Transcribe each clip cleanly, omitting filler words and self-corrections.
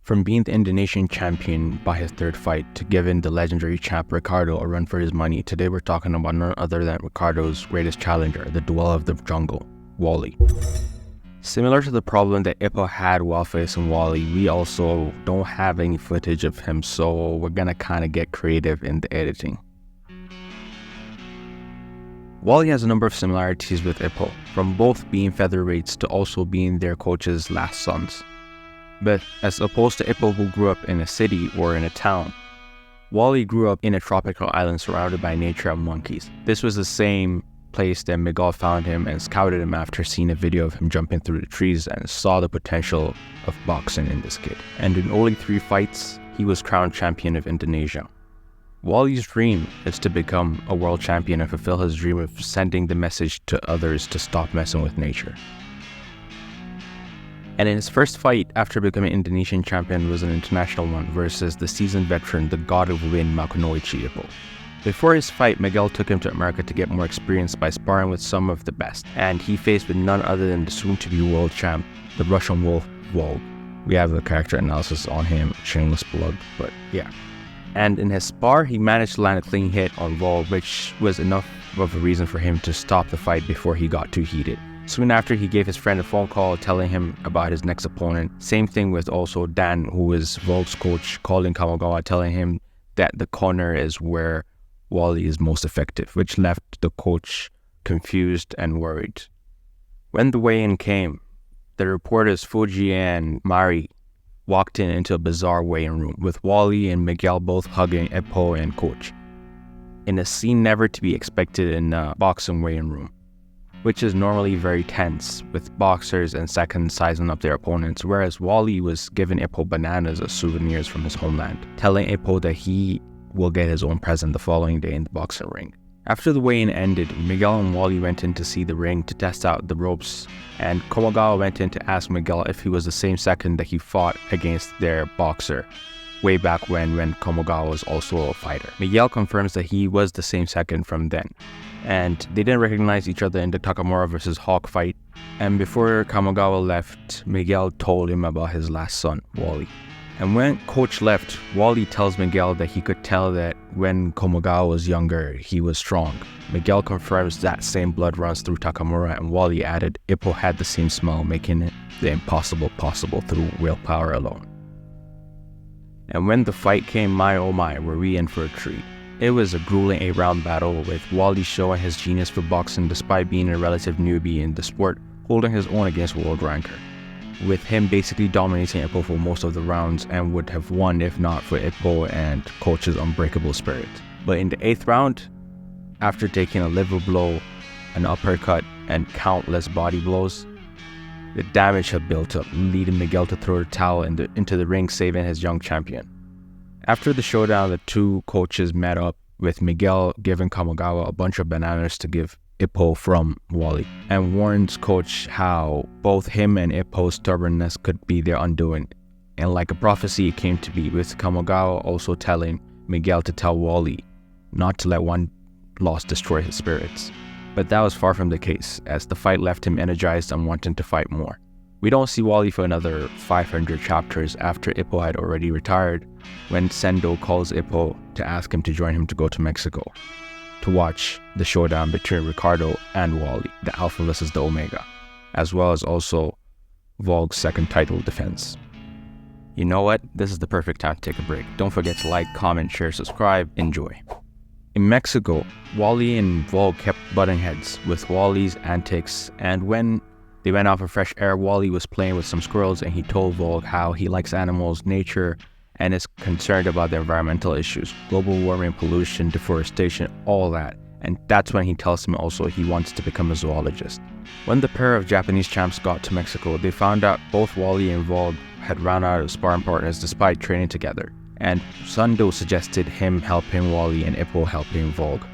From being the Indonesian champion by his third fight to giving the legendary champ Ricardo a run for his money, today we're talking about none other than Ricardo's greatest challenger, the dweller of the jungle, Wally. Similar to the problem that Ippo had while facing Wally, we also don't have any footage of him, so we're gonna kinda get creative in the editing. Wally has a number of similarities with Ippo, from both being featherweights to also being their coach's last sons. But as opposed to Ippo, who grew up in a city or in a town, Wally grew up in a tropical island surrounded by nature and monkeys. This was the same place that Miguel found him and scouted him after seeing a video of him jumping through the trees and saw the potential of boxing in this kid. And in only 3 fights, he was crowned champion of Indonesia. Wally's dream is to become a world champion and fulfill his dream of sending the message to others to stop messing with nature. And in his first fight after becoming Indonesian champion was an international one versus the seasoned veteran, the god of wind, Makunoichi Ippo. Before his fight, Miguel took him to America to get more experience by sparring with some of the best, and he faced with none other than the soon-to-be world champ, the Russian wolf, Volk. We have a character analysis on him, shameless plug, but yeah. And in his spar, he managed to land a clean hit on Volk, which was enough of a reason for him to stop the fight before he got too heated. Soon after, he gave his friend a phone call telling him about his next opponent. Same thing with also Dan, who is Volk's coach, calling Kamigawa, telling him that the corner is where Wally is most effective, which left the coach confused and worried. When the weigh-in came, the reporters Fuji and Mari walked into a bizarre weigh-in room, with Wally and Miguel both hugging Ippo and coach, in a scene never to be expected in a boxing weigh-in room, which is normally very tense, with boxers and seconds sizing up their opponents, whereas Wally was giving Ippo bananas as souvenirs from his homeland, telling Ippo that he will get his own present the following day in the boxing ring. After the weigh-in ended, Miguel and Wally went in to see the ring to test out the ropes, and Kamigawa went in to ask Miguel if he was the same second that he fought against their boxer way back when Kamigawa was also a fighter. Miguel confirms that he was the same second from then, and they didn't recognize each other in the Takamura vs. Hawk fight. And before Kamigawa left, Miguel told him about his last son, Wally. And when coach left, Wally tells Miguel that he could tell that when Kamigawa was younger, he was strong. Miguel confirms that same blood runs through Takamura, and Wally added Ippo had the same smell, making it the impossible possible through willpower alone. And when the fight came, my oh my, were we in for a treat. It was a grueling 8-round battle, with Wally showing his genius for boxing despite being a relative newbie in the sport, holding his own against world ranker, with him basically dominating Ippo for most of the rounds and would have won if not for Ippo and coach's unbreakable spirit. But in the 8th round, after taking a liver blow, an uppercut, and countless body blows, the damage had built up, leading Miguel to throw the towel into the ring, saving his young champion. After the showdown, the two coaches met up, with Miguel giving Kamigawa a bunch of bananas to give Ippo from Wally, and warns coach how both him and Ippo's stubbornness could be their undoing. And like a prophecy, it came to be, with Kamigawa also telling Miguel to tell Wally not to let one loss destroy his spirits. But that was far from the case, as the fight left him energized and wanting to fight more. We don't see Wally for another 500 chapters after Ippo had already retired, when Sendo calls Ippo to ask him to join him to go to Mexico to watch the showdown between Ricardo and Wally, the Alpha versus the Omega, as well as also Volk's second title defense. You know what? This is the perfect time to take a break. Don't forget to like, comment, share, subscribe. Enjoy. In Mexico, Wally and Volk kept butting heads with Wally's antics, and when they went out for fresh air, Wally was playing with some squirrels and he told Volk how he likes animals, nature, and is concerned about the environmental issues, global warming, pollution, deforestation, all that. And that's when he tells him also he wants to become a zoologist. When the pair of Japanese champs got to Mexico, they found out both Wally and Volk had run out of sparring partners despite training together, and Sando suggested him helping Wally and Ippo helping Volk.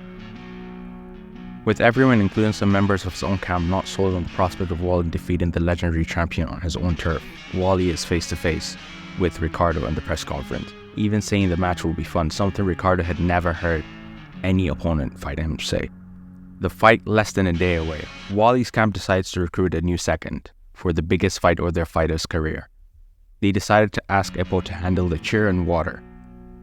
With everyone, including some members of his own camp, not sold on the prospect of Wally defeating the legendary champion on his own turf, Wally is face-to-face with Ricardo in the press conference, even saying the match will be fun, something Ricardo had never heard any opponent fighting him say. The fight less than a day away, Wally's camp decides to recruit a new second for the biggest fight of their fighter's career. They decided to ask Ippo to handle the chair and water.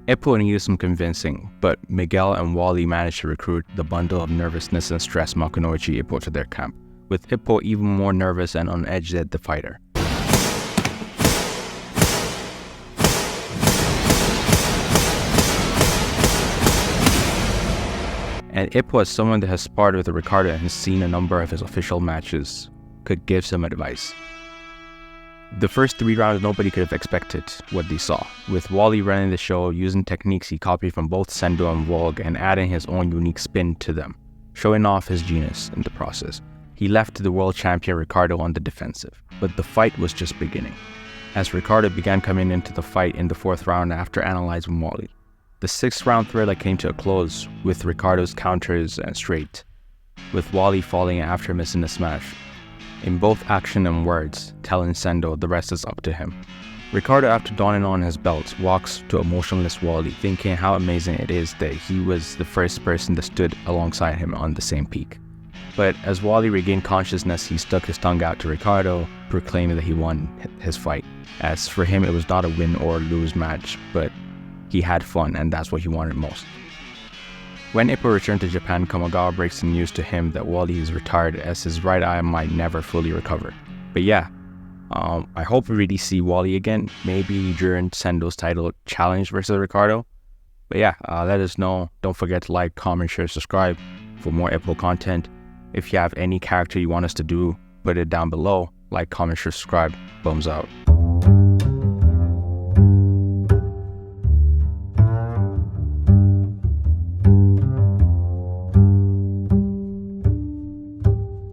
Ippo needed some convincing, but Miguel and Wally managed to recruit the bundle of nervousness and stress Makunoichi Ippo to their camp, with Ippo even more nervous and on edge than the fighter. And Ippo, as someone that has sparred with Ricardo and has seen a number of his official matches, could give some advice. The first 3 rounds, nobody could have expected what they saw, with Wally running the show, using techniques he copied from both Sendo and Vogue and adding his own unique spin to them, showing off his genius in the process. He left the world champion Ricardo on the defensive, but the fight was just beginning, as Ricardo began coming into the fight in the 4th round after analyzing Wally. The 6th round thriller came to a close with Ricardo's counters and straight, with Wally falling after missing a smash. In both action and words, telling Sendo the rest is up to him. Ricardo, after donning on his belt, walks to a motionless Wally, thinking how amazing it is that he was the first person that stood alongside him on the same peak. But as Wally regained consciousness, he stuck his tongue out to Ricardo, proclaiming that he won his fight. As for him, it was not a win or lose match, but he had fun, and that's what he wanted most. When Ippo returned to Japan, Kamagawa breaks the news to him that Wally is retired, as his right eye might never fully recover. But yeah, I hope we really see Wally again, maybe during Sendo's title challenge versus Ricardo. But yeah, let us know. Don't forget to like, comment, share, subscribe for more Ippo content. If you have any character you want us to do, put it down below. Like, comment, share, subscribe. Thumbs out.